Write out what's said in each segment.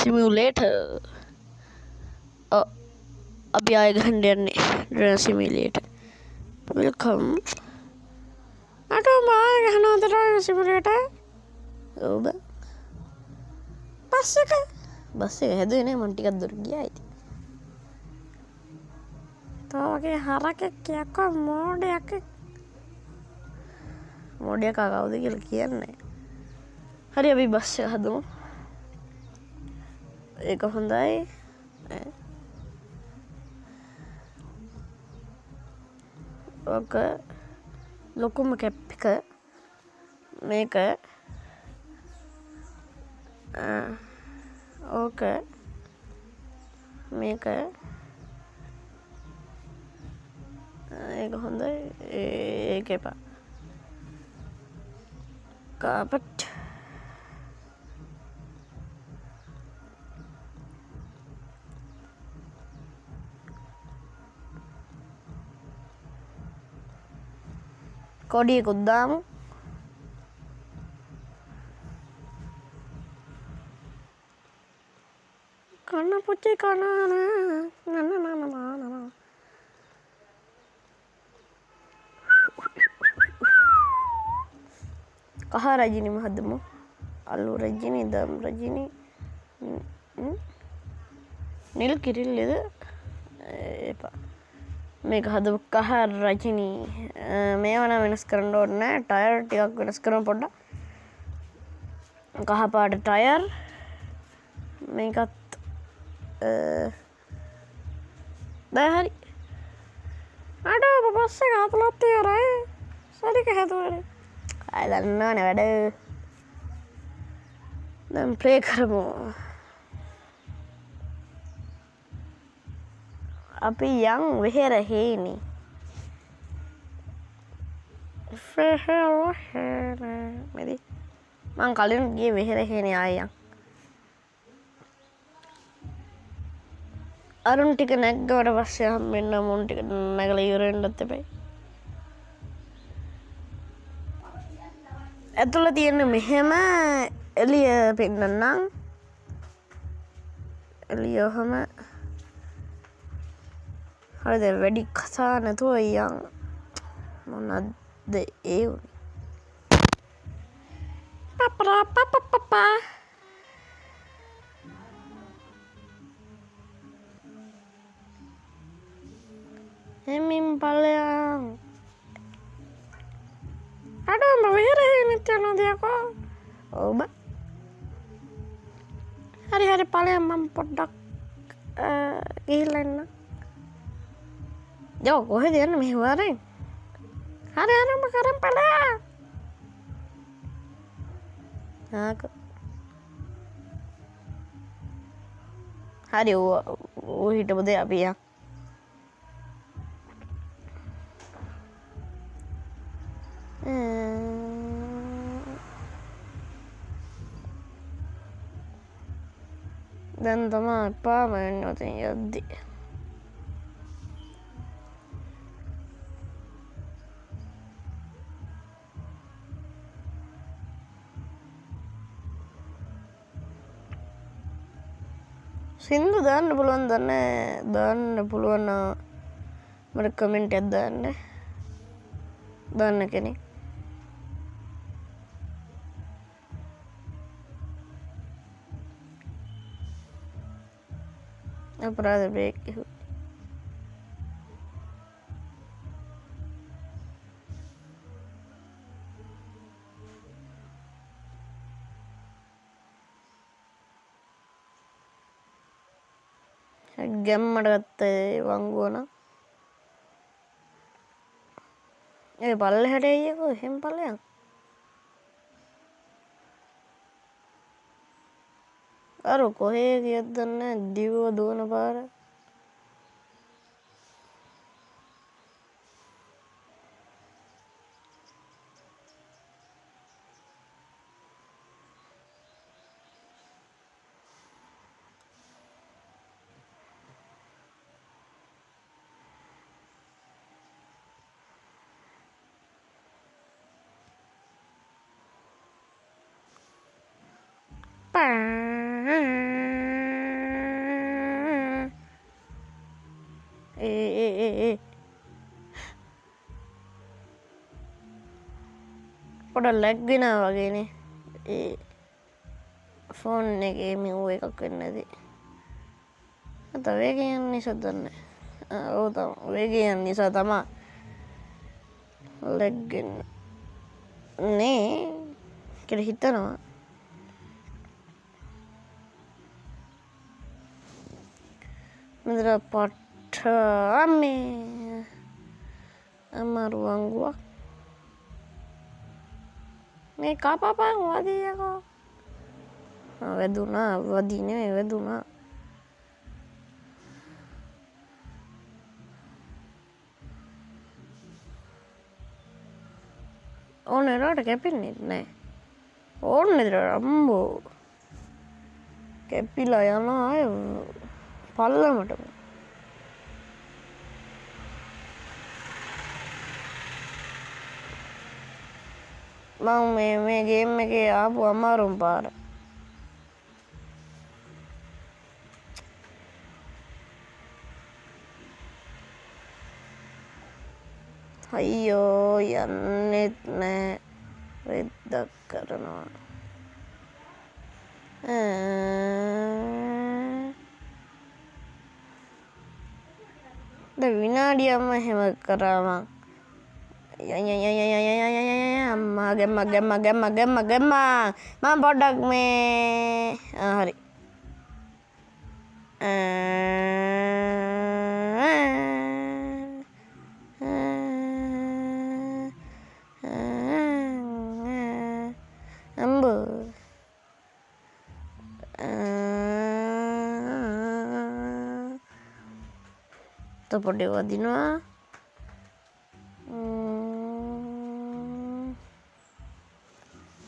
simulator. अभी आएगा Indian dress simulator. Welcome. Aduh, malah kan ada dress simulator. ඔබ bus එක හැදුවේ නේ මං ටිකක් දුර ගියා ඉතින්. තෝගේ හරකෙක් යකෝ මෝඩයක්. මෝඩයා කවුද කියලා කියන්නේ. හරි අපි බස් එක හදමු. ඒක හොඳයි. ඔක ලොකුම කැප් එක මේක ඕක මේක ඒක හොඳයි ඒක එපා කාපට් කොඩියකුත් දාමු. කන්න පුච්චි කනන කහ රජිනිම හදමු. අලු රජිනි දම් රජිනි නිල් කිරිල්ලද එපා. මේක හදමු කහ රජිනි. මේවා නම් වෙනස් කරන්න ඕනේ නැහැ. ටයර් ටිකක් වෙනස් කරමු පොඩ්ඩක්. කහ පාට ටයර් මේකත් දැන් හරි. අඩෝ බස් එක හදලත් ඉවරයි. සරික හැදුවනේ. ආය දන්නවනේ වැඩ. දැන් ප්ලේ කරමු. අපි යන් වෙහෙරහේනි. මෙදි මං කලින් ගියේ වෙහෙරහේනේ ආයෙ. අරුන් ටික නැග්ගවට පස්සේ හම්බෙන්න මුන් ටික නැගලා ඉවර වෙන්නත් එපයි. ඇතුළ තියෙන මෙහෙම එළිය පෙන්නන්නම්. එළිය ඔහම හරිද වැඩි කතා නැතුව යන් මොනවද ඒ උනේ. පපා එමින් බලයන්. අඩෝ මම වෙහෙරෙහෙනෙත් යනවද යකෝ. ඔව් හරි බලයන් මම පොඩ්ඩක් ගිහිල්ලා එන්න. යෝ කොහෙද යන්නේ මෙහෙ වරෙන්. හරි මම කරන් බලයන්. හරි ඕ හිටපොද අපි යන්. දැන් තමා එපාම වෙන්නේ ඔතෙන් යද්දී. සින්දු දාන්න පුළුවන් දන්නේ. දාන්න පුළුවන් මට කමෙන්ට් එකක් දාන්න. දාන්න කෙනෙක්. අපරාධ බ්‍රේක් ගැම්මට ගත්ත වංගුවන ඒ පල්ලෙහාට එයියකෝ. එහෙම පල්ලෙයන්. අර කොහේ ගියද දන්නේ නැහැ. දිව්ව දුවන පාර. පොඩ ලැග්ගෙන වගේනේ ඒ ෆෝන් එකේ මිව් එකක් වෙන්නේ නැති. අත වේගයෙන් නිසා දන්නේ. ඔව් තමයි වේගයෙන් නිසා තමයි ලැග්ගෙන නේ කියලා හිතනවා. මෙතන පට්ටමේ අමාරු වංගුවක්. මේ කපපන් වදියකෝ. වැදුනා වදී නෙවෙයි වැදුනා. ඕනේ රට කැපෙන්නේ නැහැ. ඕනේ රම්බෝ. කැපිලා යනවා අය පල්ලමටම. මම මේ ගේම් එකේ ආපු අමාරුම පාර. අයියෝ යන්නෙත් නෑ රෙද්දක් කරනවා. විනාඩියක්ම එහෙම කරාම අම්මා ගැම්මා මම පොඩ්ඩක් මේ හරි අම්බෝ පොඩි වදිනවා.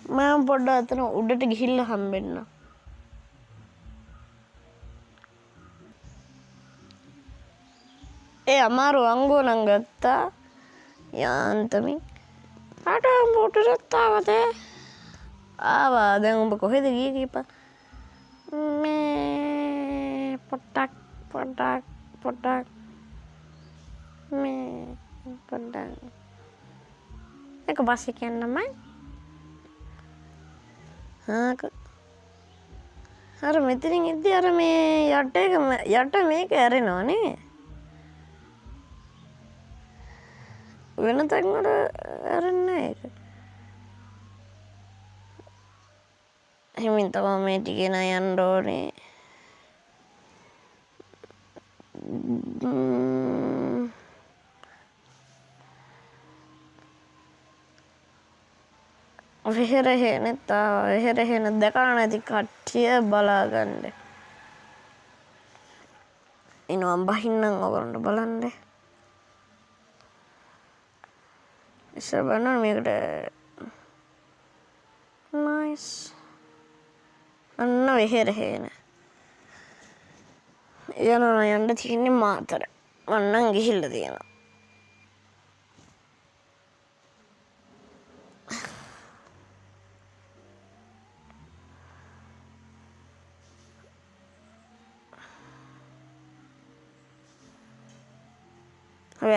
මම පොඩ්ඩක් අතන උඩට ගිහිල්ලා හම්බෙන්න. ඒ අමාරු අංගෝ නම් ගත්තා යාන්තමින්. රට උඹට ආවද? ආවා. දැන් උඹ කොහෙද ගියේ කීපා? මේ පොට්ටක් මේ පොඩ්ඩක් එක බස් එක යන්නමයි. අර මෙතනින් ඉද්දි අර මේ යට මේක ඇරෙනවා නේ. වෙන තැන් වල ඇරෙන්නේ ඒක. හිමින් තමයි මේ ටිකේ නා යන්න ඕනේ. වෙහෙරහෙනෙත් වෙහෙරහෙන දැකලා නැති කට්ටිය බලාගන්න. එනවා බහින්නම් ඔයගොල්ලන්ට බලන්න. ඉස්සර බලන්න මේකට නයිස්. අන්න වෙහෙරහෙන. යන්න තියෙන්නේ මාතර. මන්නම් ගිහිල්ලා තියෙනවා.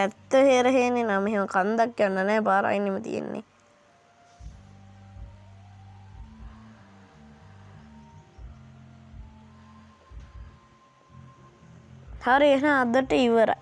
ඇත්ත හේරහෙන්නේ නම් එහෙම කන්දක් යන්න නෑ පාර අයිනෙම තියෙන්නේ. හරි එහෙනම් අදට ඉවරයි.